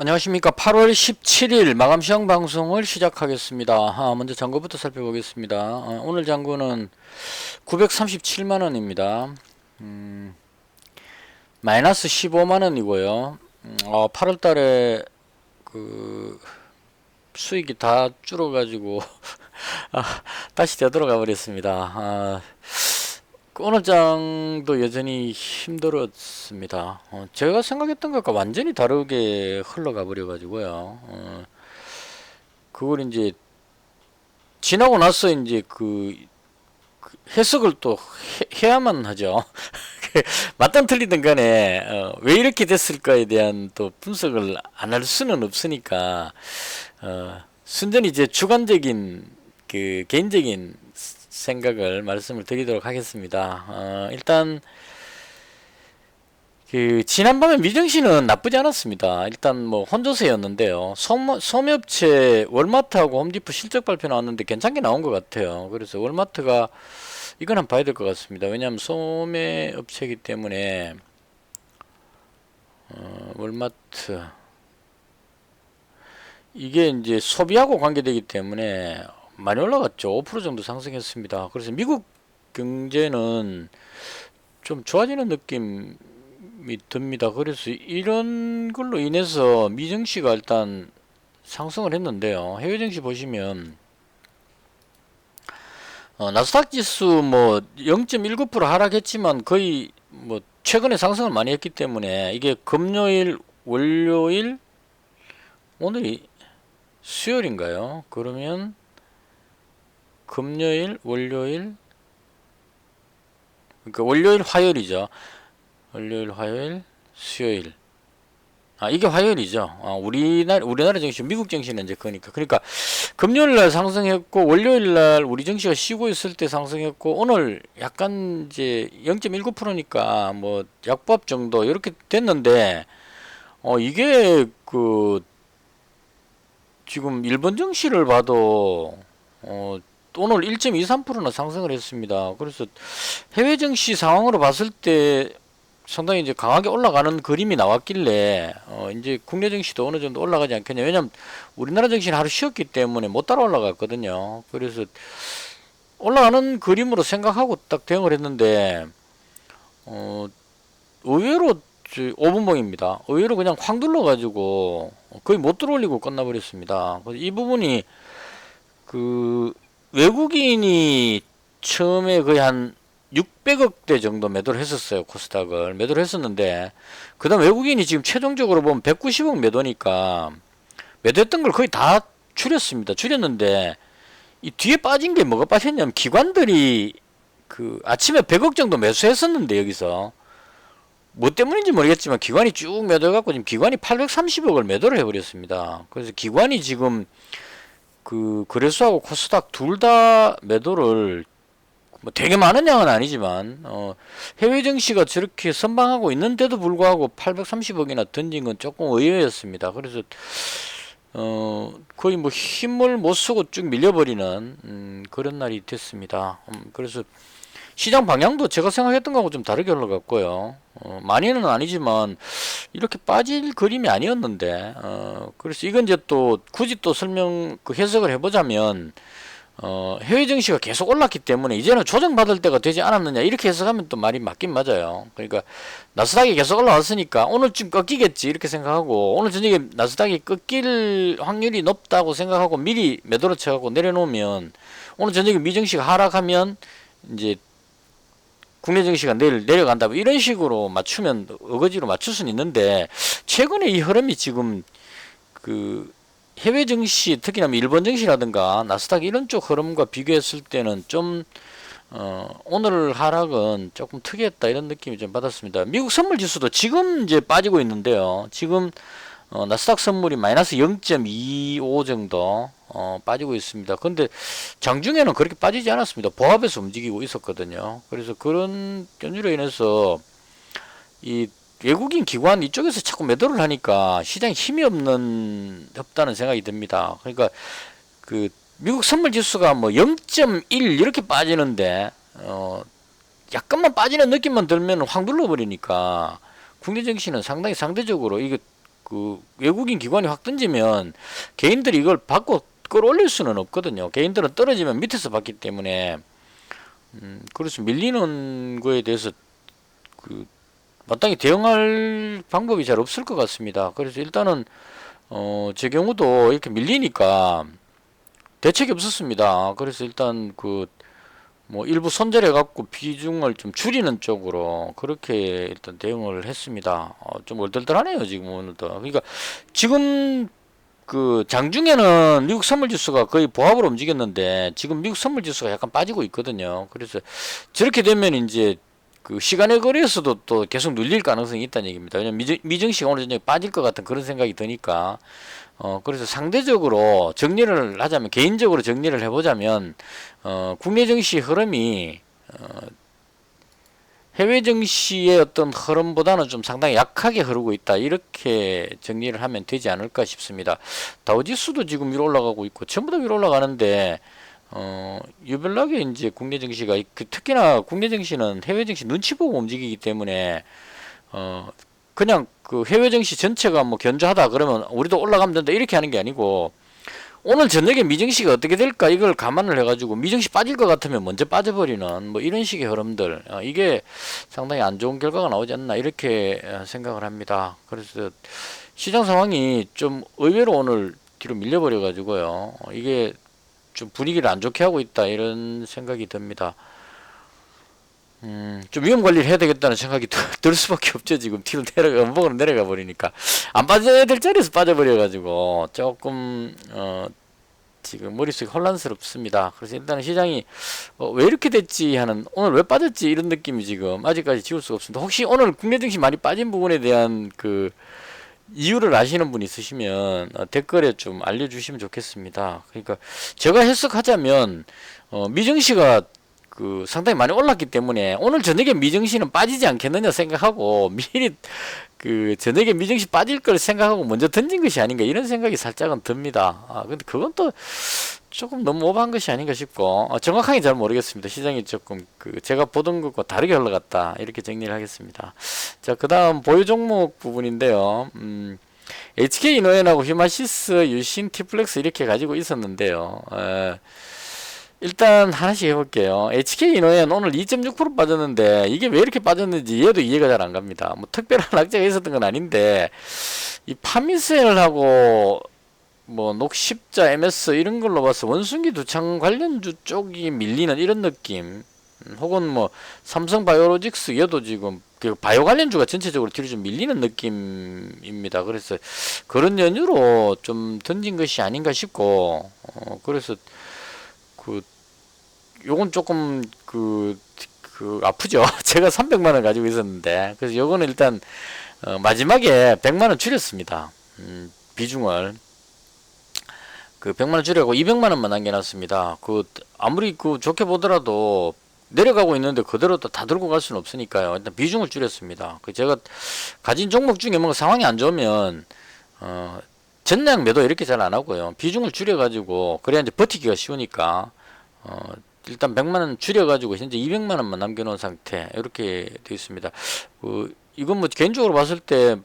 안녕하십니까. 8월 17일 마감 시황 방송을 시작하겠습니다. 먼저 잔고부터 살펴보겠습니다. 오늘 잔고는 937만원입니다. 마이너스 15만원이고요. 8월 달에 그 수익이 다 줄어가지고 다시 되돌아가 버렸습니다. 오늘 장도 여전히 힘들었습니다. 제가 생각했던 것과 완전히 다르게 흘러가 버려 가지고요. 그걸 이제 지나고 나서 이제 그 해석을 또 해야만 하죠. 맞든 틀리든 간에 왜 이렇게 됐을까에 대한 또 분석을 안 할 수는 없으니까 순전히 이제 주관적인 그 개인적인 생각을 말씀을 드리도록 하겠습니다. 일단 그 지난밤에 미정시는 나쁘지 않았습니다. 일단 뭐 혼조세였는데요. 소매업체 월마트하고 홈디포 실적 발표 나왔는데 괜찮게 나온 것 같아요. 그래서 월마트가 이건 한번 봐야 될 것 같습니다. 왜냐하면 소매업체이기 때문에 월마트 이게 이제 소비하고 관계되기 때문에 많이 올라갔죠. 5% 정도 상승했습니다. 그래서 미국 경제는 좀 좋아지는 느낌이 듭니다. 그래서 이런 걸로 인해서 미증시가 일단 상승을 했는데요. 해외 증시 보시면 나스닥 지수 뭐 0.19% 하락했지만 거의 뭐 최근에 상승을 많이 했기 때문에 이게 금요일, 월요일, 오늘이 수요일인가요? 그러면 금요일, 월요일, 그러니까 월요일, 화요일이죠. 월요일, 화요일, 수요일. 이게 화요일이죠. 우리나라 정시, 미국 정시는 이제 그러니까 금요일 날 상승했고, 월요일 날 우리 정시가 쉬고 있을 때 상승했고, 오늘 약간 이제 0.19%니까 뭐 약밥 정도 이렇게 됐는데, 이게 지금 일본 정시를 봐도, 오늘 1.23%나 상승을 했습니다. 그래서 해외 증시 상황으로 봤을 때 상당히 이제 강하게 올라가는 그림이 나왔길래 이제 국내 증시도 어느 정도 올라가지 않겠냐. 왜냐면 우리나라 증시는 하루 쉬었기 때문에 못 따라 올라갔거든요. 그래서 올라가는 그림으로 생각하고 딱 대응을 했는데 의외로 5분봉입니다. 의외로 그냥 확 눌러가지고 거의 못 들어올리고 끝나버렸습니다. 그래서 이 부분이 그 외국인이 처음에 거의 한 600억대 정도 매도를 했었어요. 코스닥을 매도를 했었는데 그 다음 외국인이 지금 최종적으로 보면 190억 매도니까 매도했던 걸 거의 다 줄였습니다. 줄였는데 이 뒤에 빠진 게 뭐가 빠졌냐면 기관들이 그 아침에 100억 정도 매수했었는데 여기서 뭐 때문인지 모르겠지만 기관이 쭉 매도해갖고 지금 기관이 830억을 매도를 해버렸습니다. 그래서 기관이 지금 그 거래소하고 코스닥 둘 다 매도를 뭐 되게 많은 양은 아니지만 해외 증시가 저렇게 선방하고 있는데도 불구하고 830억이나 던진 건 조금 의외였습니다. 그래서 거의 뭐 힘을 못 쓰고 쭉 밀려버리는 그런 날이 됐습니다. 그래서 시장 방향도 제가 생각했던 거하고 좀 다르게 흘러갔고요. 많이는 아니지만 이렇게 빠질 그림이 아니었는데 그래서 이건 이제 또 굳이 또 해석을 해보자면 해외 증시가 계속 올랐기 때문에 이제는 조정받을 때가 되지 않았느냐 이렇게 해석하면 또 말이 맞긴 맞아요. 그러니까 나스닥이 계속 올라왔으니까 오늘쯤 꺾이겠지 이렇게 생각하고 오늘 저녁에 나스닥이 꺾일 확률이 높다고 생각하고 미리 매도를 쳐갖고 내려놓으면 오늘 저녁에 미증시가 하락하면 이제 국내 증시가 내일 내려간다 이런 식으로 맞추면 어거지로 맞출 수는 있는데 최근에 이 흐름이 지금 그 해외 증시 특히나 일본 증시라든가 나스닥 이런 쪽 흐름과 비교했을 때는 좀 오늘 하락은 조금 특이했다 이런 느낌이 좀 받았습니다. 미국 선물 지수도 지금 이제 빠지고 있는데요. 지금 나스닥 선물이 마이너스 0.25 정도 빠지고 있습니다. 근데 장중에는 그렇게 빠지지 않았습니다. 보합에서 움직이고 있었거든요. 그래서 그런 연유로 인해서 이 외국인 기관 이쪽에서 자꾸 매도를 하니까 시장에 힘이 없다는 생각이 듭니다. 그러니까 그 미국 선물 지수가 뭐 0.1 이렇게 빠지는데 약간만 빠지는 느낌만 들면 확 눌러버리니까 국내 증시는 상당히 상대적으로 이게 그 외국인 기관이 확 던지면 개인들이 이걸 받고 끌어올릴 수는 없거든요. 개인들은 떨어지면 밑에서 받기 때문에 그래서 밀리는 거에 대해서 그 마땅히 대응할 방법이 잘 없을 것 같습니다. 그래서 일단은 제 경우도 이렇게 밀리니까 대책이 없었습니다. 그래서 일단 그 뭐 일부 손절해 갖고 비중을 좀 줄이는 쪽으로 그렇게 일단 대응을 했습니다. 좀 얼떨떨하네요 지금 오늘도. 그러니까 지금 그 장중에는 미국 선물 지수가 거의 보합으로 움직였는데 지금 미국 선물 지수가 약간 빠지고 있거든요. 그래서 저렇게 되면 이제 그 시간의 거리에서도 또 계속 눌릴 가능성이 있다는 얘기입니다. 왜냐면 미증시가 오늘 저녁에 빠질 것 같은 그런 생각이 드니까 그래서 상대적으로 정리를 하자면, 개인적으로 정리를 해보자면, 국내 증시 흐름이, 해외 증시의 어떤 흐름보다는 좀 상당히 약하게 흐르고 있다. 이렇게 정리를 하면 되지 않을까 싶습니다. 다우지수도 지금 위로 올라가고 있고, 전부 다 위로 올라가는데, 유별나게 이제 국내 증시가, 특히나 국내 증시는 해외 증시 눈치 보고 움직이기 때문에, 그냥 그 해외 증시 전체가 뭐 견조하다 그러면 우리도 올라가면 된다 이렇게 하는 게 아니고, 오늘 저녁에 미증시가 어떻게 될까 이걸 감안을 해가지고 미증시 빠질 것 같으면 먼저 빠져버리는 뭐 이런 식의 흐름들, 이게 상당히 안 좋은 결과가 나오지 않나 이렇게 생각을 합니다. 그래서 시장 상황이 좀 의외로 오늘 뒤로 밀려버려 가지고요, 이게 좀 분위기를 안 좋게 하고 있다 이런 생각이 듭니다. 좀 위험 관리를 해야 되겠다는 생각이 들 수밖에 없죠. 지금 뒤로 음봉으로 내려가 버리니까 안 빠져야 될 자리에서 빠져버려 가지고 조금 지금 머릿속이 혼란스럽습니다. 그래서 일단은 시장이 왜 이렇게 됐지 하는, 오늘 왜 빠졌지 이런 느낌이 지금 아직까지 지울 수가 없습니다. 혹시 오늘 국내 증시 많이 빠진 부분에 대한 그 이유를 아시는 분 있으시면 댓글에 좀 알려주시면 좋겠습니다. 그러니까 제가 해석하자면 미증시가 그 상당히 많이 올랐기 때문에 오늘 저녁에 미증시는 빠지지 않겠느냐 생각하고 미리 그 저녁에 미증시 빠질 걸 생각하고 먼저 던진 것이 아닌가 이런 생각이 살짝은 듭니다. 근데 그건 또 조금 너무 오버한 것이 아닌가 싶고, 정확하게 잘 모르겠습니다. 시장이 조금 그 제가 보던 것과 다르게 흘러갔다 이렇게 정리를 하겠습니다. 자, 그 다음 보유 종목 부분인데요. HK 이노엔하고 휴마시스, 유신, 티플렉스 이렇게 가지고 있었는데요. 일단 하나씩 해볼게요. HK 이노엔 오늘 2.6% 빠졌는데 이게 왜 이렇게 빠졌는지 얘도 이해가 잘 안 갑니다. 뭐 특별한 악재가 있었던 건 아닌데, 이 파미셀하고 뭐 녹십자, MS 이런 걸로 봐서 원숭이 두창 관련주 쪽이 밀리는 이런 느낌, 혹은 뭐 삼성바이오로직스 얘도 지금 그 바이오 관련주가 전체적으로 뒤로 좀 밀리는 느낌입니다. 그래서 그런 연유로 좀 던진 것이 아닌가 싶고, 그래서 그 요건 조금 그 아프죠. 제가 300만원 가지고 있었는데, 그래서 요거는 일단 마지막에 100만원 줄였습니다. 비중을 그 100만원 줄여고 200만원만 남겨놨습니다. 그 아무리 그 좋게 보더라도 내려가고 있는데 그대로 다 들고 갈 수는 없으니까요. 일단 비중을 줄였습니다. 그 제가 가진 종목 중에 뭔가 상황이 안 좋으면 전량 매도 이렇게 잘 안 하고요, 비중을 줄여가지고 그래야 이제 버티기가 쉬우니까 일단 100만원 줄여가지고 현재 200만원만 남겨놓은 상태 이렇게 되어 있습니다. 이건 뭐 개인적으로 봤을 때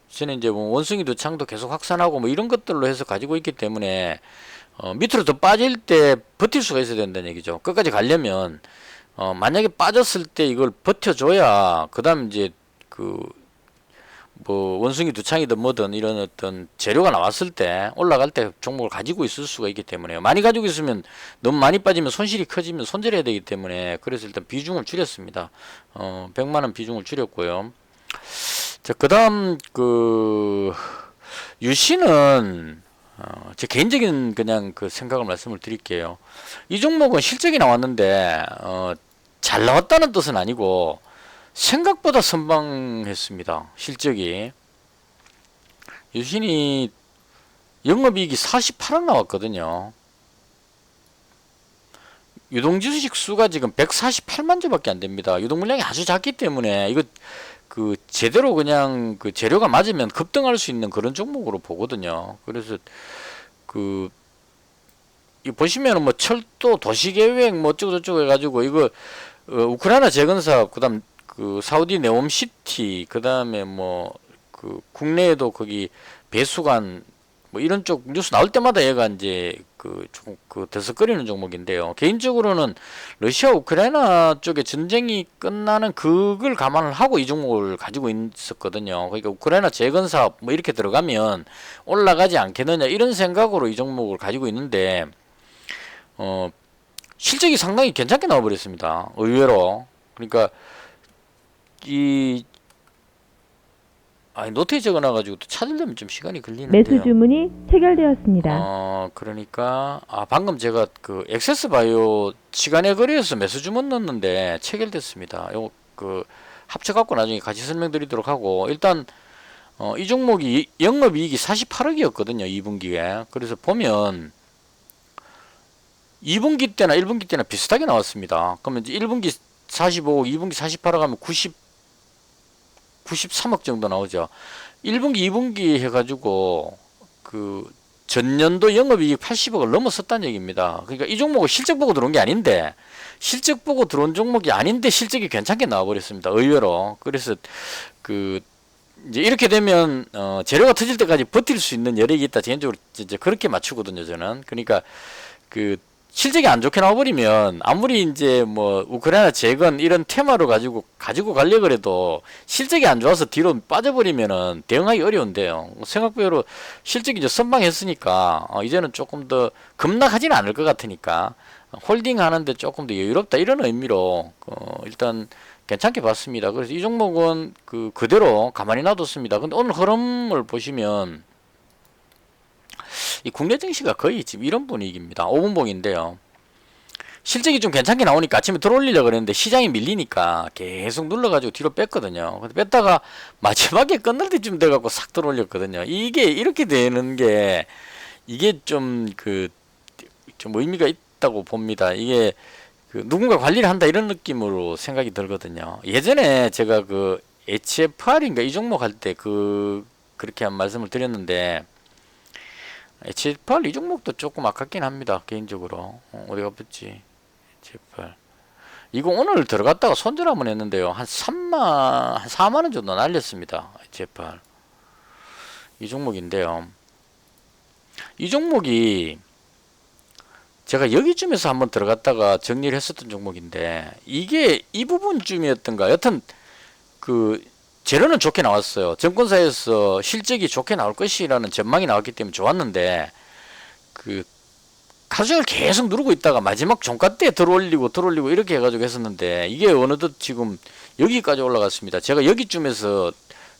저는 이제 뭐 원숭이도 창도 계속 확산하고 뭐 이런 것들로 해서 가지고 있기 때문에 밑으로 더 빠질 때 버틸 수가 있어야 된다는 얘기죠. 끝까지 가려면 만약에 빠졌을 때 이걸 버텨줘야 그 다음 이제 뭐 원숭이 두창이든 뭐든 이런 어떤 재료가 나왔을 때 올라갈 때 종목을 가지고 있을 수가 있기 때문에요. 많이 가지고 있으면 너무 많이 빠지면 손실이 커지면 손절해야 되기 때문에, 그래서 일단 비중을 줄였습니다. 100만원 비중을 줄였고요. 자, 그 다음 유신은 제 개인적인 그냥 그 생각을 말씀을 드릴게요. 이 종목은 실적이 나왔는데 잘 나왔다는 뜻은 아니고 생각보다 선방했습니다. 실적이. 유신이 영업이익이 48억 나왔거든요. 유동주식 수가 지금 148만 주밖에 안 됩니다. 유동 물량이 아주 작기 때문에 이거 그 제대로 그냥 그 재료가 맞으면 급등할 수 있는 그런 종목으로 보거든요. 그래서 이 보시면은 뭐 철도, 도시계획 뭐 어쩌고저쩌고 해가지고 이거 우크라이나 재건 사업, 그다음 그 사우디 네옴시티, 그다음에 뭐 그 국내에도 거기 배수관 뭐 이런 쪽 뉴스 나올 때마다 얘가 이제 그 조금 그 들썩거리는 종목인데요. 개인적으로는 러시아 우크라이나 쪽에 전쟁이 끝나는 그걸 감안을 하고 이 종목을 가지고 있었거든요. 그러니까 우크라이나 재건 사업 뭐 이렇게 들어가면 올라가지 않겠느냐 이런 생각으로 이 종목을 가지고 있는데 실적이 상당히 괜찮게 나와버렸습니다. 의외로. 그러니까 이 노트에 적어놔가지고 또 찾으려면 좀 시간이 걸리는데요. 매수 주문이 체결되었습니다. 그러니까 방금 제가 그 엑세스바이오 시간의 거래에서 매수 주문 넣었는데 체결됐습니다. 요거 그 합쳐갖고 나중에 같이 설명드리도록 하고 일단 이 종목이 영업이익이 48억이었거든요. 2분기에. 그래서 보면 2분기 때나 1분기 때나 비슷하게 나왔습니다. 그러면 이제 1분기 45억, 2분기 48억 하면 93억 정도 나오죠. 1분기, 2분기 해가지고 그 전년도 영업이익 80억을 넘었었다는 얘기입니다. 그러니까 이 종목은 실적 보고 들어온 게 아닌데 실적 보고 들어온 종목이 아닌데 실적이 괜찮게 나와버렸습니다. 의외로. 그래서 그 이제 이렇게 되면 재료가 터질 때까지 버틸 수 있는 여력이 있다. 개인적으로 이제 그렇게 맞추거든요. 저는. 그러니까 그 실적이 안 좋게 나와버리면 아무리 이제 뭐 우크라이나 재건 이런 테마로 가지고 가려고 해도 실적이 안 좋아서 뒤로 빠져버리면은 대응하기 어려운데요. 생각외로 실적이 이제 선방했으니까 이제는 조금 더 급락하지는 않을 것 같으니까 홀딩 하는데 조금 더 여유롭다 이런 의미로 일단 괜찮게 봤습니다. 그래서 이 종목은 그대로 가만히 놔뒀습니다. 근데 오늘 흐름을 보시면 이 국내 증시가 거의 지금 이런 분위기입니다. 5분봉인데요. 실적이 좀 괜찮게 나오니까 아침에 들어올리려고 그랬는데 시장이 밀리니까 계속 눌러가지고 뒤로 뺐거든요. 근데 뺐다가 마지막에 끝날 때쯤 돼갖고 싹 들어올렸거든요. 이게 이렇게 되는 게 이게 좀 좀 의미가 있다고 봅니다. 이게 누군가 관리를 한다 이런 느낌으로 생각이 들거든요. 예전에 제가 HFR인가 이 종목 할 때 그렇게 한 말씀을 드렸는데 HFR 이 종목도 조금 아깝긴 합니다. 개인적으로. 어디가 붙지? HFR. 이거 오늘 들어갔다가 손절 한번 했는데요. 한 4만원 정도 날렸습니다. HFR. 이 종목인데요. 이 종목이 제가 여기쯤에서 한번 들어갔다가 정리를 했었던 종목인데 이게 이 부분쯤이었던가. 여튼 재료는 좋게 나왔어요. 증권사에서 실적이 좋게 나올 것이라는 전망이 나왔기 때문에 좋았는데 하루 종일 계속 누르고 있다가 마지막 종가 때 들어올리고 이렇게 해가지고 했었는데 이게 어느덧 지금 여기까지 올라갔습니다. 제가 여기쯤에서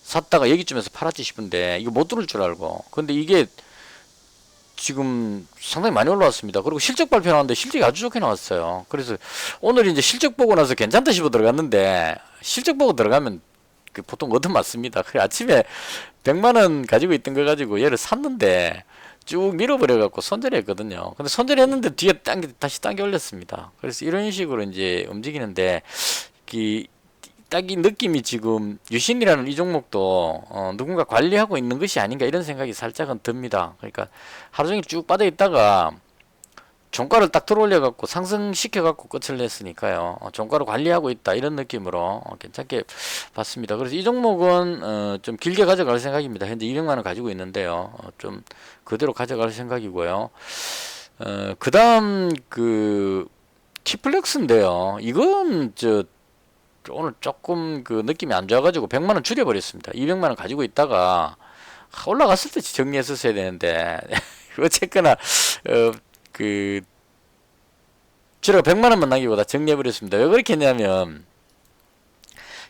샀다가 여기쯤에서 팔았지 싶은데 이거 못 들을 줄 알고 근데 이게 지금 상당히 많이 올라왔습니다. 그리고 실적 발표 나왔는데 실적이 아주 좋게 나왔어요. 그래서 오늘 이제 실적 보고 나서 괜찮다 싶어 들어갔는데 실적 보고 들어가면 보통 얻어맞습니다. 그래 아침에 100만원 가지고 있던 거 가지고 얘를 샀는데 쭉 밀어버려갖고 손절했거든요. 근데 손절했는데 뒤에 다시 당겨 올렸습니다. 그래서 이런 식으로 이제 움직이는데 딱 이 느낌이 지금 유신이라는 이 종목도 누군가 관리하고 있는 것이 아닌가 이런 생각이 살짝은 듭니다. 그러니까 하루 종일 쭉 빠져 있다가 종가를 딱 들어올려갖고 상승시켜갖고 끝을 냈으니까요. 종가를 관리하고 있다 이런 느낌으로 괜찮게 봤습니다. 그래서 이 종목은 좀 길게 가져갈 생각입니다. 현재 200만원 가지고 있는데요. 좀 그대로 가져갈 생각이고요. 그 다음 티플렉스인데요. 이건 오늘 조금 느낌이 안 좋아가지고 100만원 줄여버렸습니다. 200만원 가지고 있다가 올라갔을 때 정리했었어야 되는데 어쨌거나 제가 100만원만 남기고 다 정리해버렸습니다. 왜 그렇게 했냐면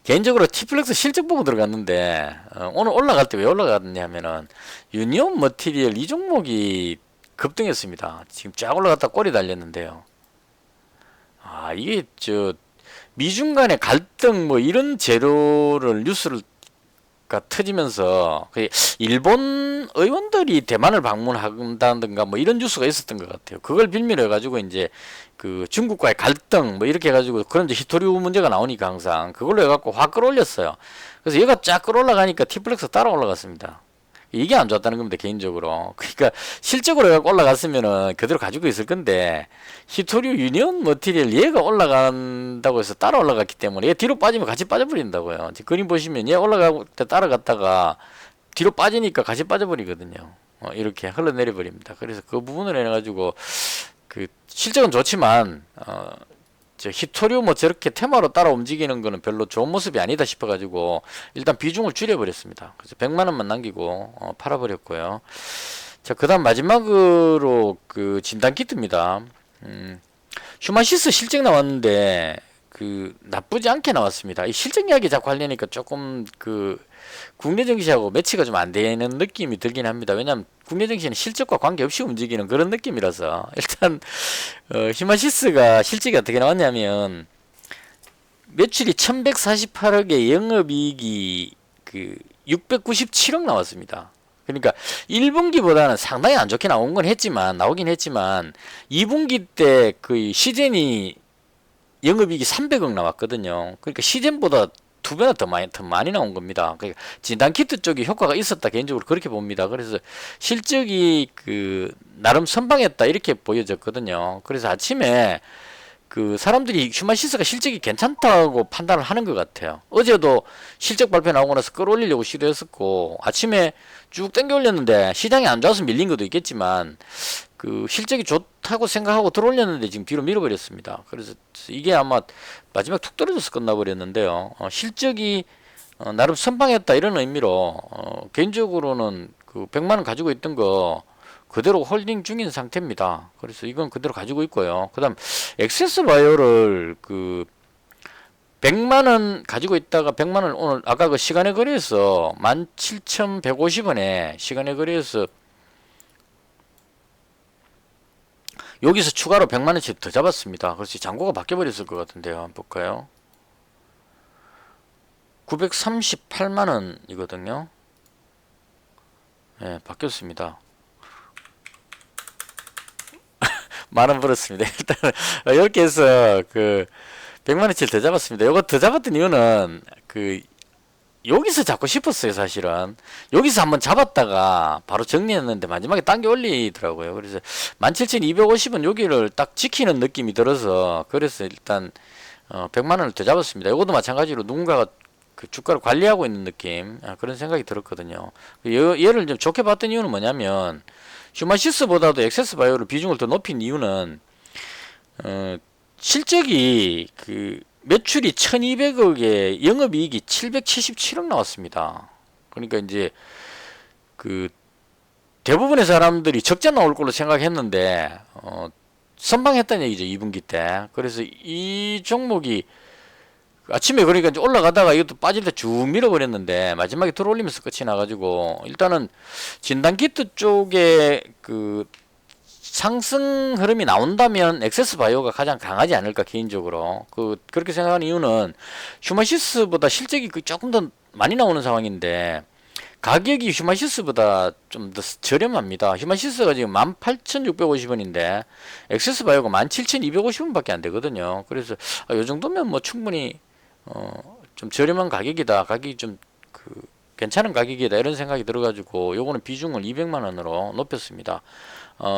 개인적으로 티플렉스 실적 보고 들어갔는데 오늘 올라갈 때 왜 올라갔냐면은 유니온 머티리얼 이 종목이 급등했습니다. 지금 쫙 올라갔다 꼬리 달렸는데요. 이게 미중 간의 갈등 뭐 이런 재료를 뉴스를 터지면서 일본 의원들이 대만을 방문한다든가 뭐 이런 뉴스가 있었던 것 같아요. 그걸 빌미로 해가지고 이제 중국과의 갈등 뭐 이렇게 해가지고 그런 이제 히토류 문제가 나오니까 항상 그걸로 해갖고 확 끌어올렸어요. 그래서 얘가 쫙 끌어올라가니까 티플렉스 따라 올라갔습니다. 이게 안 좋았다는 겁니다. 개인적으로. 그러니까 실적으로 해갖고 올라갔으면은 그대로 가지고 있을 건데 히토류 유니온 머티리얼 얘가 올라간다고 해서 따라 올라갔기 때문에 얘 뒤로 빠지면 같이 빠져버린다고요. 지금 그림 보시면 얘 올라가고 때 따라갔다가 뒤로 빠지니까 같이 빠져버리거든요. 이렇게 흘러내려 버립니다. 그래서 그 부분을 해가지고 그 실적은 좋지만 히토류 뭐 저렇게 테마로 따라 움직이는 거는 별로 좋은 모습이 아니다 싶어가지고 일단 비중을 줄여버렸습니다. 그래서 100만 원만 남기고 팔아버렸고요. 자, 그다음 마지막으로 그 진단 키트입니다. 휴마시스 실적 나왔는데 그 나쁘지 않게 나왔습니다. 이 실적 이야기 자꾸 하려니까 조금 그 국내 증시하고 매치가 좀 안 되는 느낌이 들긴 합니다. 왜냐하면 국내 증시는 실적과 관계없이 움직이는 그런 느낌이라서 일단 휴마시스가 실적이 어떻게 나왔냐면 매출이 1148억에 영업이익이 그 697억 나왔습니다. 그러니까 1분기보다는 상당히 안 좋게 나오긴 했지만 2분기 때 그 시젠이 영업이익이 300억 나왔거든요. 그러니까 시젠보다 2배나 더 많이 나온 겁니다. 그러니까 진단키트 쪽이 효과가 있었다 개인적으로 그렇게 봅니다. 그래서 실적이 그 나름 선방했다 이렇게 보여졌거든요. 그래서 아침에 그 사람들이 휴마시스가 실적이 괜찮다고 판단을 하는 것 같아요. 어제도 실적 발표 나오고 나서 끌어올리려고 시도했었고 아침에 쭉 당겨 올렸는데 시장이 안 좋아서 밀린 것도 있겠지만 그 실적이 좋다고 생각하고 들어올렸는데 지금 뒤로 밀어버렸습니다. 그래서 이게 아마 마지막 툭 떨어져서 끝나버렸는데요. 실적이 나름 선방했다 이런 의미로 개인적으로는 그 100만 원 가지고 있던 거 그대로 홀딩 중인 상태입니다. 그래서 이건 그대로 가지고 있고요. 그 다음 액세스 바이오를 그 100만 원 가지고 있다가 100만 원 오늘 아까 그 시간의 거래에서 17,150원에 시간의 거래에서 여기서 추가로 100만 원씩 더 잡았습니다. 그래서 잔고가 바뀌어 버렸을 것 같은데요. 한번 볼까요? 938만 원이거든요. 예, 바뀌었습니다. 만원 벌었습니다. 일단 이렇게 해서 그 100만원치를 더 잡았습니다. 요거 더 잡았던 이유는 그 여기서 잡고 싶었어요. 사실은 여기서 한번 잡았다가 바로 정리했는데 마지막에 당겨 올리더라고요. 그래서 17,250원 여기를 딱 지키는 느낌이 들어서 그래서 일단 100만원을 더 잡았습니다. 이것도 마찬가지로 누군가가 그 주가를 관리하고 있는 느낌 그런 생각이 들었거든요. 얘를 좀 좋게 봤던 이유는 뭐냐면 휴마시스보다도 액세스바이오를 비중을 더 높인 이유는 실적이 그 매출이 1200억에 영업이익이 777억 나왔습니다. 그러니까 이제 그 대부분의 사람들이 적자 나올 걸로 생각했는데 선방했다는 얘기죠. 2분기 때. 그래서 이 종목이 아침에 그러니까 이제 올라가다가 이것도 빠질 때 쭉 밀어버렸는데 마지막에 들어올리면서 끝이 나가지고 일단은 진단키트 쪽에 그 상승 흐름이 나온다면 액세스 바이오가 가장 강하지 않을까 개인적으로 그렇게 생각하는 이유는 휴마시스보다 실적이 조금 더 많이 나오는 상황인데 가격이 휴마시스보다 좀 더 저렴합니다. 휴마시스가 지금 18,650원인데 액세스 바이오가 17,250원 밖에 안 되거든요. 그래서 이 정도면 뭐 충분히 좀 저렴한 가격이다. 가격이 좀 괜찮은 가격이다. 이런 생각이 들어가지고 요거는 비중을 200만 원으로 높였습니다.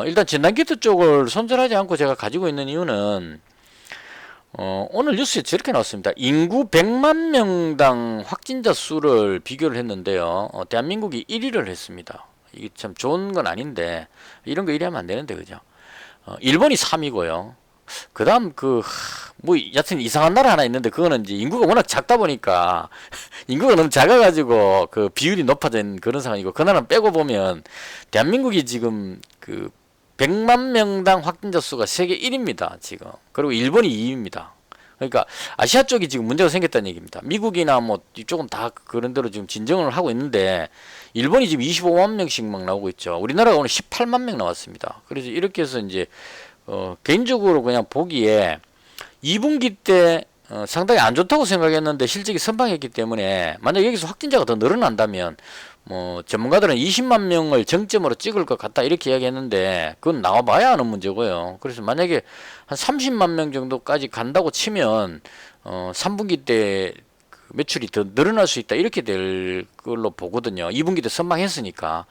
일단 진단키트 쪽을 손절하지 않고 제가 가지고 있는 이유는 오늘 뉴스에 저렇게 나왔습니다. 인구 100만 명당 확진자 수를 비교를 했는데요. 대한민국이 1위를 했습니다. 이게 참 좋은 건 아닌데 이런 거 1위 하면 안 되는데 그죠? 일본이 3위고요. 그 다음 뭐 여튼 이상한 나라 하나 있는데 그거는 이제 인구가 워낙 작다 보니까 인구가 너무 작아가지고 그 비율이 높아진 그런 상황이고 그 나라는 빼고 보면 대한민국이 지금 그 100만 명당 확진자 수가 세계 1위입니다 지금. 그리고 일본이 2위입니다. 그러니까 아시아 쪽이 지금 문제가 생겼다는 얘기입니다. 미국이나 뭐 이쪽은 다 그런 대로 지금 진정을 하고 있는데 일본이 지금 25만 명씩 막 나오고 있죠. 우리나라가 오늘 18만 명 나왔습니다. 그래서 이렇게 해서 이제 개인적으로 그냥 보기에 2분기 때 상당히 안 좋다고 생각했는데 실적이 선방했기 때문에 만약 여기서 확진자가 더 늘어난다면 뭐 전문가들은 20만 명을 정점으로 찍을 것 같다 이렇게 이야기했는데 그건 나와봐야 하는 문제고요. 그래서 만약에 한 30만 명 정도까지 간다고 치면 3분기 때 매출이 더 늘어날 수 있다 이렇게 될 걸로 보거든요. 2분기 때 선방했으니까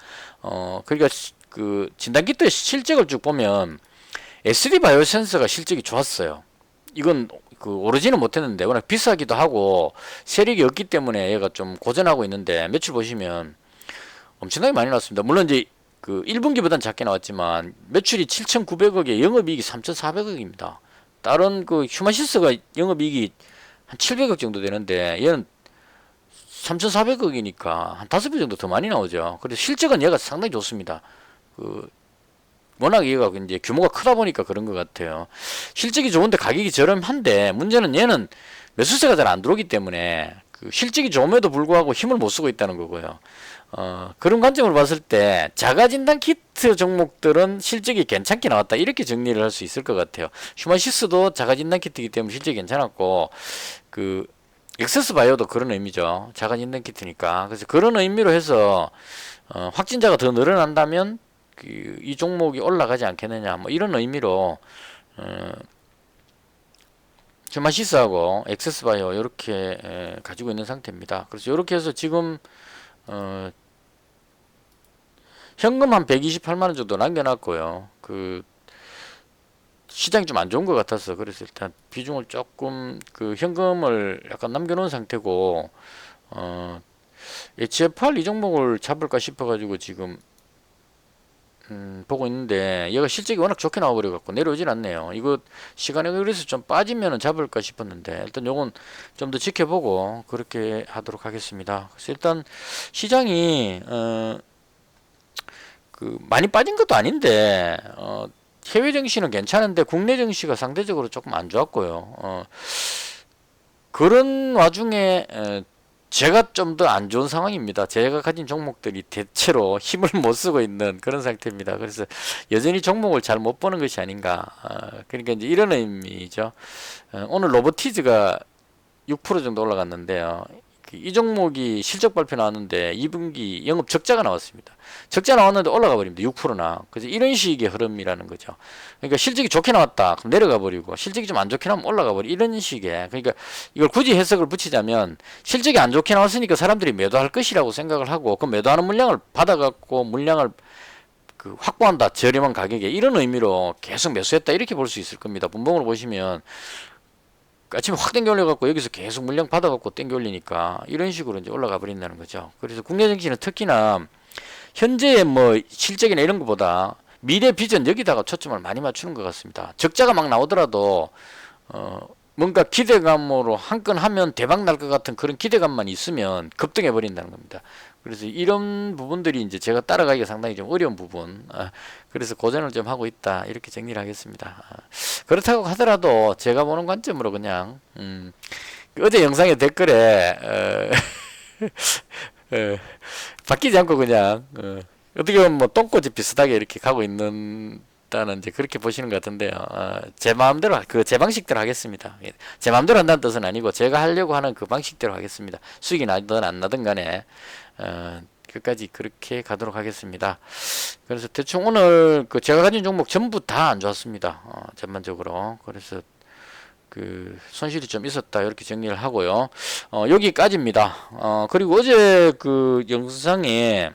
그러니까 그 진단키트 실적을 쭉 보면 SD 바이오센서가 실적이 좋았어요. 이건 오르지는 못했는데 워낙 비싸기도 하고 세력이 없기 때문에 얘가 좀 고전하고 있는데 매출 보시면 엄청나게 많이 나왔습니다. 물론 이제 그 1분기보다는 작게 나왔지만 매출이 7,900억에 영업이익이 3,400억입니다. 다른 그 휴마시스가 영업이익이 한 700억 정도 되는데 얘는 3,400억이니까 한 5배 정도 더 많이 나오죠. 그래서 실적은 얘가 상당히 좋습니다. 그 워낙 얘가 이제 규모가 크다 보니까 그런 것 같아요. 실적이 좋은데 가격이 저렴한데 문제는 얘는 매수세가 잘 안 들어오기 때문에 그 실적이 좋음에도 불구하고 힘을 못 쓰고 있다는 거고요. 그런 관점으로 봤을 때 자가진단 키트 종목들은 실적이 괜찮게 나왔다 이렇게 정리를 할 수 있을 것 같아요. 휴마시스도 자가진단 키트이기 때문에 실적이 괜찮았고 그 엑세스바이오도 그런 의미죠. 자가진단 키트니까. 그래서 그런 의미로 해서 확진자가 더 늘어난다면 이 종목이 올라가지 않겠느냐 뭐 이런 의미로 휴마시스하고 엑세스바이오 이렇게 가지고 있는 상태입니다. 그래서 이렇게 해서 지금 현금 한 128만원 정도 남겨놨고요. 그 시장이 좀 안 좋은 것 같아서 그래서 일단 비중을 조금 그 현금을 약간 남겨놓은 상태고 HFR 이 종목을 잡을까 싶어가지고 지금 보고 있는데 얘가 실적이 워낙 좋게 나와버려 갖고 내려오질 않네요. 이거 시간에 그래서 좀 빠지면은 잡을까 싶었는데 일단 요건 좀 더 지켜보고 그렇게 하도록 하겠습니다. 그래서 일단 시장이 그 많이 빠진 것도 아닌데 해외 증시는 괜찮은데 국내 증시가 상대적으로 조금 안 좋았고요. 그런 와중에 제가 좀 더 안 좋은 상황입니다. 제가 가진 종목들이 대체로 힘을 못 쓰고 있는 그런 상태입니다. 그래서 여전히 종목을 잘 못 보는 것이 아닌가. 그러니까 이제 이런 의미죠. 오늘 로보티즈가 6% 정도 올라갔는데요. 이 종목이 실적 발표 나왔는데 2분기 영업 적자가 나왔습니다. 적자 나왔는데 올라가 버립니다. 6%나. 그래서 이런 식의 흐름이라는 거죠. 그러니까 실적이 좋게 나왔다. 그럼 내려가 버리고 실적이 좀 안 좋게 나오면 올라가 버리고 이런 식의. 그러니까 이걸 굳이 해석을 붙이자면 실적이 안 좋게 나왔으니까 사람들이 매도할 것이라고 생각을 하고 그 매도하는 물량을 받아갖고 물량을 그 확보한다. 저렴한 가격에 이런 의미로 계속 매수했다. 이렇게 볼 수 있을 겁니다. 분봉으로 보시면 아침에 확 땡겨 올려갖고 여기서 계속 물량 받아갖고 땡겨 올리니까 이런 식으로 이제 올라가 버린다는 거죠. 그래서 국내 증시는 특히나 현재의 뭐 실적이나 이런 것보다 미래 비전 여기다가 초점을 많이 맞추는 것 같습니다. 적자가 막 나오더라도 뭔가 기대감으로 한 건 하면 대박 날 것 같은 그런 기대감만 있으면 급등해 버린다는 겁니다. 그래서 이런 부분들이 이제 제가 따라가기가 상당히 좀 어려운 부분. 그래서 고전을 좀 하고 있다. 이렇게 정리를 하겠습니다. 그렇다고 하더라도 제가 보는 관점으로 그냥 어제 영상의 댓글에 바뀌지 않고 그냥 어떻게 보면 뭐 똥꼬지 비슷하게 이렇게 가고 있는다는 이제 그렇게 보시는 것 같은데요. 제 마음대로 제 방식대로 하겠습니다. 제 마음대로 한다는 뜻은 아니고 제가 하려고 하는 그 방식대로 하겠습니다. 수익이 나든 안 나든 간에 끝까지 그렇게 가도록 하겠습니다. 그래서 대충 오늘 그 제가 가진 종목 전부 다 안 좋았습니다. 전반적으로. 그래서 그 손실이 좀 있었다 이렇게 정리를 하고요. 여기까지입니다. 그리고 어제 그 영상에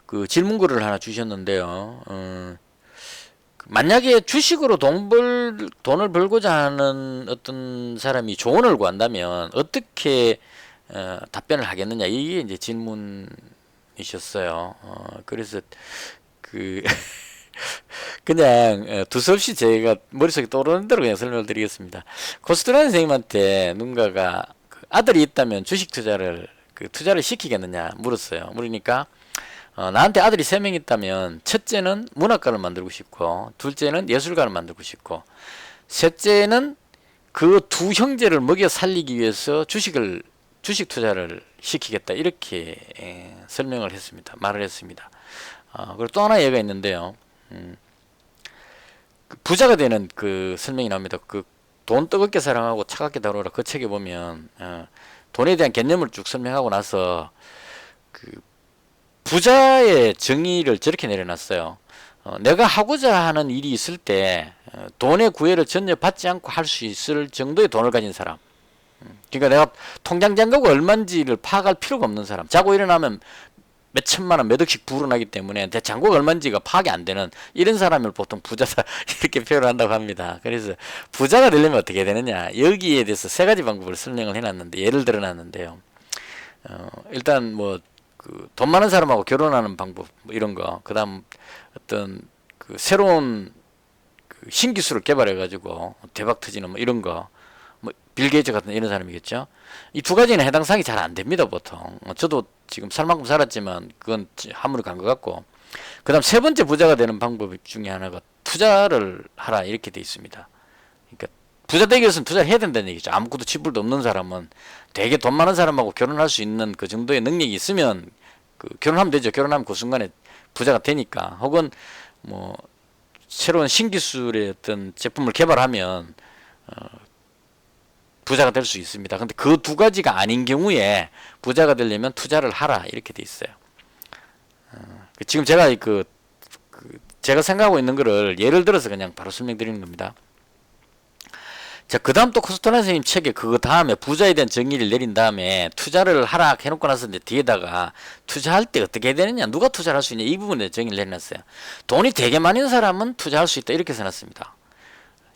그 질문글을 하나 주셨는데요. 만약에 주식으로 돈을 벌고자 하는 어떤 사람이 조언을 구한다면 어떻게 답변을 하겠느냐 이게 이제 질문이셨어요. 그래서 그 그냥 두서없이 제가 머릿속에 떠오르는 대로 그냥 설명을 드리겠습니다. 코스트라는 선생님한테 누군가가 그 아들이 있다면 주식 투자를 시키겠느냐 물었어요. 물으니까 나한테 아들이 3명 있다면 첫째는 문학가를 만들고 싶고 둘째는 예술가를 만들고 싶고 셋째는 그 두 형제를 먹여 살리기 위해서 주식 투자를 시키겠다 이렇게 설명을 했습니다. 말을 했습니다. 그리고 또 하나 예가 있는데요. 부자가 되는 그 설명이 나옵니다. 그 돈 뜨겁게 사랑하고 차갑게 다루라 그 책에 보면 돈에 대한 개념을 쭉 설명하고 나서 그 부자의 정의를 저렇게 내려놨어요. 내가 하고자 하는 일이 있을 때 돈의 구애를 전혀 받지 않고 할 수 있을 정도의 돈을 가진 사람. 그러니까 내가 통장 잔고가 얼마인지를 파악할 필요가 없는 사람. 자고 일어나면 몇 천만 원, 몇 억씩 불어나기 때문에 내 잔고가 얼마인지가 파악이 안 되는 이런 사람을 보통 부자다 이렇게 표현을 한다고 합니다. 그래서 부자가 되려면 어떻게 해야 되느냐. 여기에 대해서 3가지 방법을 설명을 해놨는데 예를 들어놨는데요. 일단 뭐 그 돈 많은 사람하고 결혼하는 방법 뭐 이런 거, 그다음 어떤 그 새로운 그 신기술을 개발해 가지고 대박 터지는 뭐 이런 거, 뭐 빌 게이츠 같은 이런 사람이겠죠. 이 두 가지는 해당 사항이 잘 안 됩니다 보통. 저도 지금 살 만큼 살았지만 그건 함으로 간 것 같고, 그다음 세 번째 부자가 되는 방법 중에 하나가 투자를 하라 이렇게 돼 있습니다. 그러니까 부자 되기 위해서는 투자를 해야 된다는 얘기죠. 아무것도 지불도 없는 사람은 되게 돈 많은 사람하고 결혼할 수 있는 그 정도의 능력이 있으면 그 결혼하면 되죠. 결혼하면 그 순간에 부자가 되니까. 혹은 뭐 새로운 신기술의 어떤 제품을 개발하면 부자가 될 수 있습니다. 근데 그 두 가지가 아닌 경우에 부자가 되려면 투자를 하라 이렇게 돼 있어요. 지금 제가 제가 생각하고 있는 거를 예를 들어서 그냥 바로 설명드리는 겁니다. 자, 그 다음 또 코스토나 선생님 책에 그 다음에 부자에 대한 정의를 내린 다음에 투자를 하라 해놓고 나서 이제 뒤에다가 투자할 때 어떻게 해야 되느냐, 누가 투자를 할 수 있냐, 이 부분에 정의를 내놨어요. 돈이 되게 많은 사람은 투자할 수 있다 이렇게 써놨습니다.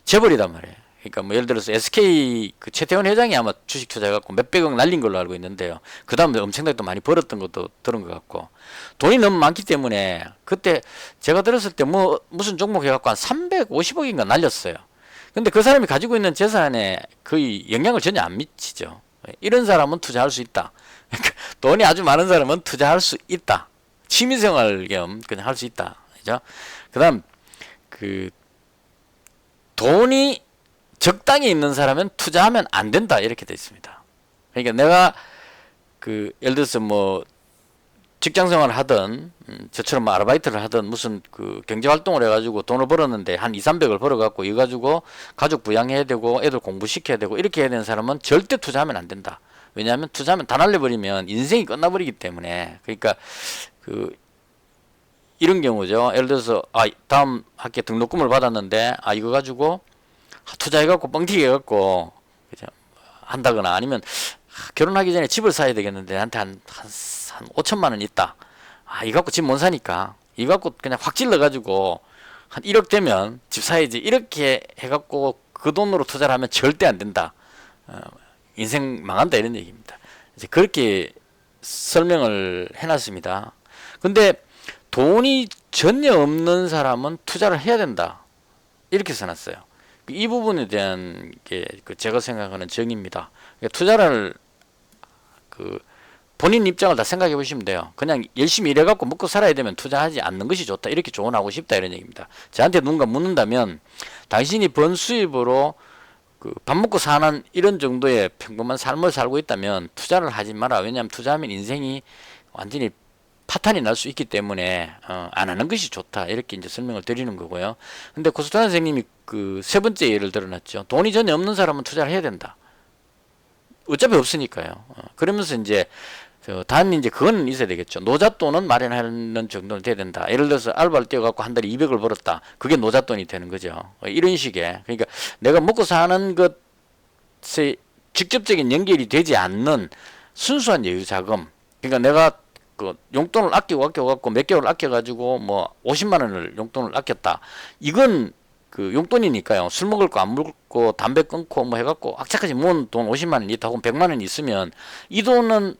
재벌이단 말이에요. 그러니까 뭐 예를 들어서 SK 그 최태원 회장이 아마 주식 투자해갖고 몇백억 날린 걸로 알고 있는데요. 그 다음에 엄청나게 또 많이 벌었던 것도 들은 것 같고, 돈이 너무 많기 때문에 그때 제가 들었을 때 뭐 무슨 종목 해갖고 한 350억인가 날렸어요. 근데 그 사람이 가지고 있는 재산에 거의 영향을 전혀 안 미치죠. 이런 사람은 투자할 수 있다. 돈이 아주 많은 사람은 투자할 수 있다. 취미생활 겸 그냥 할 수 있다. 그죠? 그다음 그 돈이 적당히 있는 사람은 투자하면 안 된다 이렇게 돼 있습니다. 그러니까 내가 그 예를 들어서 뭐 직장생활을 하든 저처럼 뭐 아르바이트를 하든 무슨 그 경제활동을 해가지고 돈을 벌었는데 한 200~300을 벌어갖고 이거 가지고 가족 부양해야 되고 애들 공부시켜야 되고 이렇게 해야 되는 사람은 절대 투자하면 안 된다. 왜냐하면 투자하면 다 날려버리면 인생이 끝나버리기 때문에. 그러니까 그 이런 경우죠. 예를 들어서 다음 학기에 등록금을 받았는데 이거 가지고 투자해갖고 뻥튀기 해갖고 그죠? 한다거나 아니면 결혼하기 전에 집을 사야 되겠는데 나한테 한 5천만 원 있다. 이거 갖고 집 못 사니까 이거 갖고 그냥 확 질러가지고 한 1억 되면 집 사야지 이렇게 해갖고 그 돈으로 투자를 하면 절대 안 된다. 인생 망한다 이런 얘기입니다. 이제 그렇게 설명을 해놨습니다. 근데 돈이 전혀 없는 사람은 투자를 해야 된다 이렇게 써놨어요. 이 부분에 대한 게 제가 생각하는 정의입니다. 투자를 본인 입장을 다 생각해 보시면 돼요. 그냥 열심히 일해갖고 먹고 살아야 되면 투자하지 않는 것이 좋다. 이렇게 조언하고 싶다 이런 얘기입니다. 저한테 누군가 묻는다면 당신이 번 수입으로 밥 먹고 사는 이런 정도의 평범한 삶을 살고 있다면 투자를 하지 마라. 왜냐하면 투자하면 인생이 완전히 파탄이 날 수 있기 때문에 안 하는 것이 좋다. 이렇게 이제 설명을 드리는 거고요. 근데 고스탄 선생님이 그 세 번째 예를 들어놨죠. 돈이 전혀 없는 사람은 투자를 해야 된다. 어차피 없으니까요. 그러면서 이제 단 이제 그건 있어야 되겠죠. 노잣돈은 마련하는 정도는 돼야 된다. 예를 들어서 알바를 뛰어갖고 한 달에 200을 벌었다. 그게 노잣돈이 되는 거죠. 이런 식의. 그러니까 내가 먹고 사는 것에 직접적인 연결이 되지 않는 순수한 여유 자금. 그러니까 내가 그 용돈을 아껴갖고 몇 개월 아껴가지고 뭐 50만 원을 용돈을 아꼈다. 이건 그 용돈이니까요. 술 먹을 거 안 먹고 담배 끊고 뭐 해갖고 악착같이 모은 돈 50만 원 있다 혹은 100만 원 있으면 이 돈은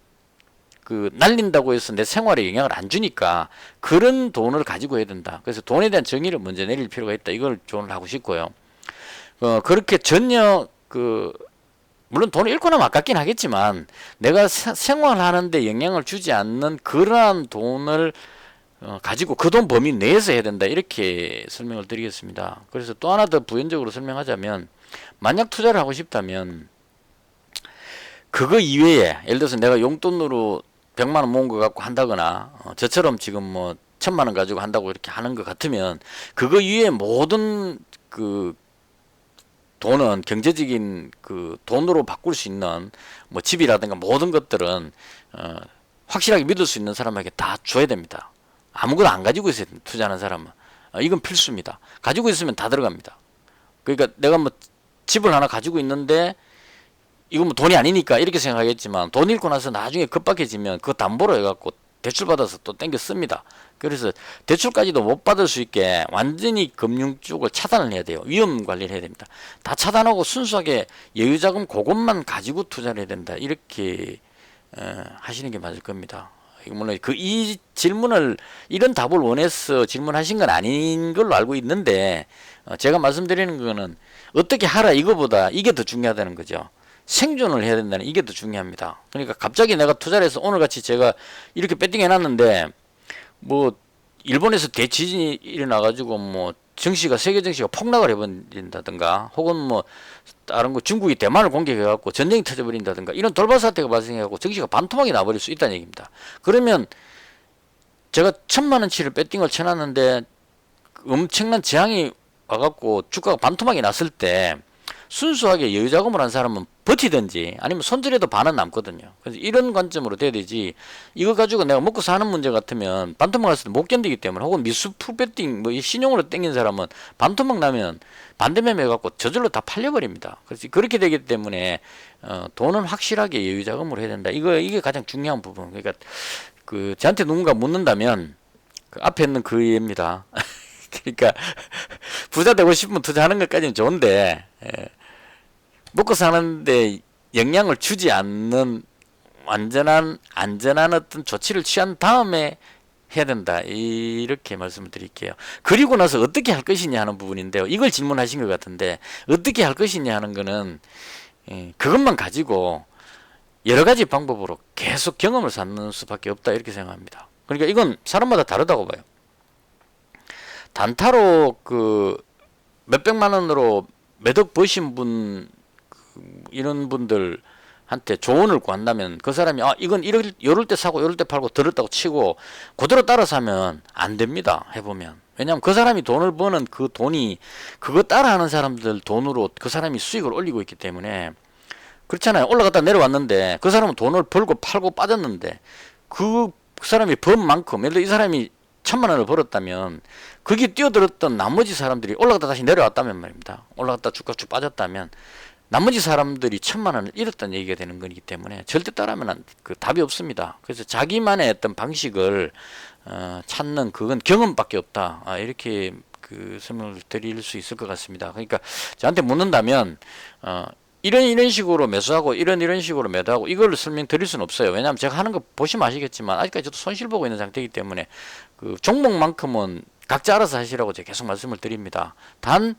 날린다고 해서 내 생활에 영향을 안 주니까 그런 돈을 가지고 해야 된다. 그래서 돈에 대한 정의를 먼저 내릴 필요가 있다. 이걸 조언을 하고 싶고요. 그렇게 전혀 물론 돈을 잃고 나면 아깝긴 하겠지만 내가 생활하는데 영향을 주지 않는 그러한 돈을 가지고 그 돈 범위 내에서 해야 된다. 이렇게 설명을 드리겠습니다. 그래서 또 하나 더 부연적으로 설명하자면 만약 투자를 하고 싶다면 그거 이외에 예를 들어서 내가 용돈으로 100만 원 모은 거 갖고 한다거나 저처럼 지금 뭐 1000만 원 가지고 한다고 이렇게 하는 것 같으면 그거 이외에 모든 돈은 경제적인 돈으로 바꿀 수 있는 뭐 집이라든가 모든 것들은 확실하게 믿을 수 있는 사람에게 다 줘야 됩니다. 아무것도 안 가지고 있어야 됩니다. 투자하는 사람은. 이건 필수입니다. 가지고 있으면 다 들어갑니다. 그러니까 내가 뭐 집을 하나 가지고 있는데 이건 뭐 돈이 아니니까 이렇게 생각하겠지만 돈 잃고 나서 나중에 급박해지면 그거 담보로 해갖고 대출 받아서 또 땡겨 씁니다. 그래서 대출까지도 못 받을 수 있게 완전히 금융 쪽을 차단을 해야 돼요. 위험 관리를 해야 됩니다. 다 차단하고 순수하게 여유자금 그것만 가지고 투자를 해야 된다. 이렇게 하시는 게 맞을 겁니다. 이거 물론 이 질문을 이런 답을 원해서 질문하신 건 아닌 걸로 알고 있는데 제가 말씀드리는 거는 어떻게 하라 이거보다 이게 더 중요하다는 거죠. 생존을 해야 된다는 이게 더 중요합니다. 그러니까 갑자기 내가 투자를 해서 오늘같이 제가 이렇게 배팅 해놨는데 뭐 일본에서 대지진이 일어나가지고 뭐 증시가 세계 증시가 폭락을 해버린다든가 혹은 뭐 다른 거 중국이 대만을 공격해갖고 전쟁이 터져버린다든가 이런 돌발 사태가 발생해갖고 증시가 반토막이 나버릴 수 있다는 얘기입니다. 그러면 제가 1,000만원치를 배팅을 쳐놨는데 엄청난 재앙이 와갖고 주가가 반토막이 났을 때 순수하게 여유자금을 한 사람은 버티든지 아니면 손절해도 반은 남거든요. 그래서 이런 관점으로 돼야 되지 이거 가지고 내가 먹고 사는 문제 같으면 반토막 났을 때 못 견디기 때문에 혹은 미수 풀배팅 뭐 신용으로 땡긴 사람은 반토막 나면 반대매매 해갖고 저절로 다 팔려버립니다. 그래서 그렇게 되기 때문에 돈은 확실하게 여유자금으로 해야 된다. 이게 가장 중요한 부분. 그러니까 그 저한테 누군가 묻는다면 그 앞에 있는 그 얘기입니다. 그러니까 부자 되고 싶으면 투자하는 것까지는 좋은데 먹고 사는데 영향을 주지 않는 안전한 어떤 조치를 취한 다음에 해야 된다 이렇게 말씀을 드릴게요. 그리고 나서 어떻게 할 것이냐 하는 부분인데요. 이걸 질문하신 것 같은데 어떻게 할 것이냐 하는 거는 그것만 가지고 여러 가지 방법으로 계속 경험을 쌓는 수밖에 없다 이렇게 생각합니다. 그러니까 이건 사람마다 다르다고 봐요. 단타로 그 몇백만 원으로 몇억 버신 분 이런 분들한테 조언을 구한다면 그 사람이 이건 이럴 때 사고 이럴 때 팔고 들었다고 치고 그대로 따라서 하면 안 됩니다. 해보면. 왜냐하면 그 사람이 돈을 버는 그 돈이 그거 따라하는 사람들 돈으로 그 사람이 수익을 올리고 있기 때문에 그렇잖아요. 올라갔다 내려왔는데 그 사람은 돈을 벌고 팔고 빠졌는데 그 사람이 번 만큼 예를 들어 이 사람이 1,000만 원을 벌었다면 거기 뛰어들었던 나머지 사람들이 올라갔다 다시 내려왔다면 말입니다. 올라갔다 주가 쭉 빠졌다면 나머지 사람들이 1,000만 원을 잃었다는 얘기가 되는 거기 때문에 절대 따라하면 그 답이 없습니다. 그래서 자기만의 어떤 방식을 찾는 그건 경험밖에 없다. 이렇게 그 설명을 드릴 수 있을 것 같습니다. 그러니까 저한테 묻는다면 이런 식으로 매수하고 이런 식으로 매도하고 이걸 설명드릴 수는 없어요. 왜냐하면 제가 하는 거 보시면 아시겠지만 아직까지 저도 손실 보고 있는 상태이기 때문에 그 종목만큼은 각자 알아서 하시라고 제가 계속 말씀을 드립니다. 단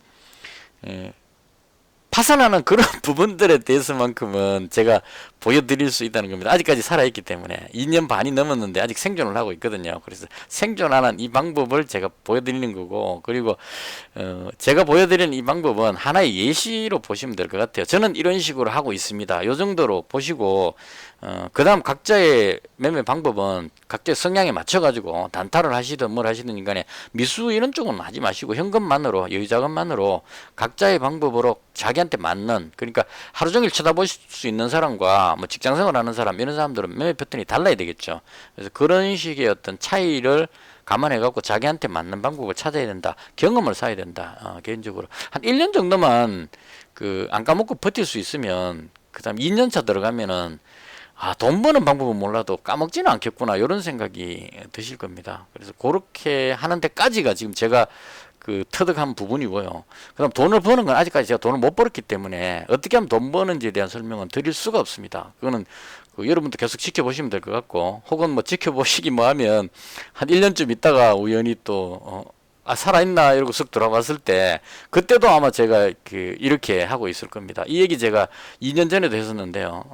파산하는 그런 부분들에 대해서만큼은 제가 보여드릴 수 있다는 겁니다. 아직까지 살아있기 때문에 2년 반이 넘었는데 아직 생존을 하고 있거든요. 그래서 생존하는 이 방법을 제가 보여드리는 거고 그리고 제가 보여드리는 이 방법은 하나의 예시로 보시면 될 것 같아요. 저는 이런 식으로 하고 있습니다. 요 정도로 보시고 그 다음 각자의 매매 방법은 각자의 성향에 맞춰가지고 단타를 하시든 뭘 하시든 인간에 미수 이런 쪽은 하지 마시고 현금만으로 여유자금만으로 각자의 방법으로 자기한테 맞는 그러니까 하루 종일 쳐다보실 수 있는 사람과 뭐 직장생활 하는 사람 이런 사람들은 매매 패턴이 달라야 되겠죠. 그래서 그런 식의 어떤 차이를 감안해 갖고 자기한테 맞는 방법을 찾아야 된다. 경험을 쌓아야 된다. 개인적으로 한 1년 정도만 그 안 까먹고 버틸 수 있으면 그다음 2년차 들어가면은 돈 버는 방법은 몰라도 까먹지는 않겠구나 이런 생각이 드실 겁니다. 그래서 그렇게 하는 데까지가 지금 제가 그 터득한 부분이고요. 그다음 돈을 버는 건 아직까지 제가 돈을 못 벌었기 때문에 어떻게 하면 돈 버는지에 대한 설명은 드릴 수가 없습니다. 그거는 여러분도 계속 지켜보시면 될 것 같고 혹은 뭐 지켜보시기 뭐 하면 한 1년쯤 있다가 우연히 또 살아있나 이러고 쓱 들어봤을 때 그때도 아마 제가 이렇게 하고 있을 겁니다. 이 얘기 제가 2년 전에도 했었는데요.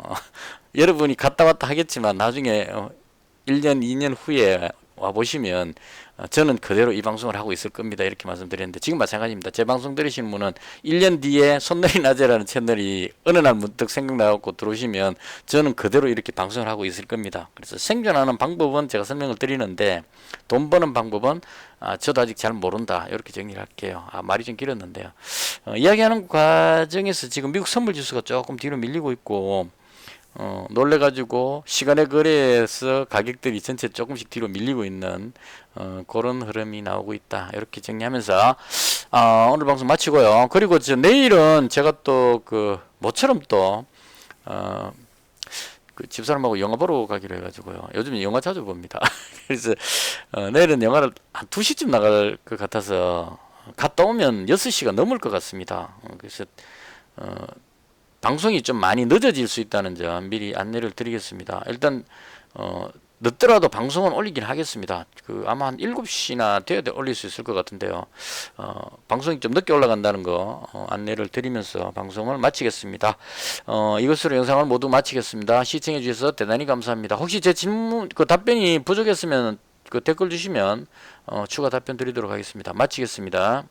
여러분이 갔다 왔다 하겠지만 나중에 1년 2년 후에 와보시면 저는 그대로 이 방송을 하고 있을 겁니다. 이렇게 말씀드렸는데 지금 마찬가지입니다. 제 방송 들으시는 분은 1년 뒤에 손놀이 낮에라는 채널이 어느 날 문득 생각나갖고 들어오시면 저는 그대로 이렇게 방송을 하고 있을 겁니다. 그래서 생존하는 방법은 제가 설명을 드리는데 돈 버는 방법은 저도 아직 잘 모른다. 이렇게 정리를 할게요. 말이 좀 길었는데요. 이야기하는 과정에서 지금 미국 선물지수가 조금 뒤로 밀리고 있고 놀래가지고 시간의 거래에서 가격들이 전체 조금씩 뒤로 밀리고 있는 그런 흐름이 나오고 있다. 이렇게 정리하면서 오늘 방송 마치고요. 그리고 내일은 제가 또 모처럼 또 그 집사람하고 영화 보러 가기로 해가지고요. 요즘 영화 자주 봅니다. 그래서 내일은 영화를 한 2시쯤 나갈 것 같아서 갔다 오면 6시가 넘을 것 같습니다. 그래서 방송이 좀 많이 늦어질 수 있다는 점 미리 안내를 드리겠습니다. 일단 늦더라도 방송은 올리긴 하겠습니다. 아마 한 7시나 돼야 올릴 수 있을 것 같은데요. 방송이 좀 늦게 올라간다는 거 안내를 드리면서 방송을 마치겠습니다. 이것으로 영상을 모두 마치겠습니다. 시청해 주셔서 대단히 감사합니다. 혹시 제 질문 답변이 부족했으면 댓글 주시면 추가 답변 드리도록 하겠습니다. 마치겠습니다.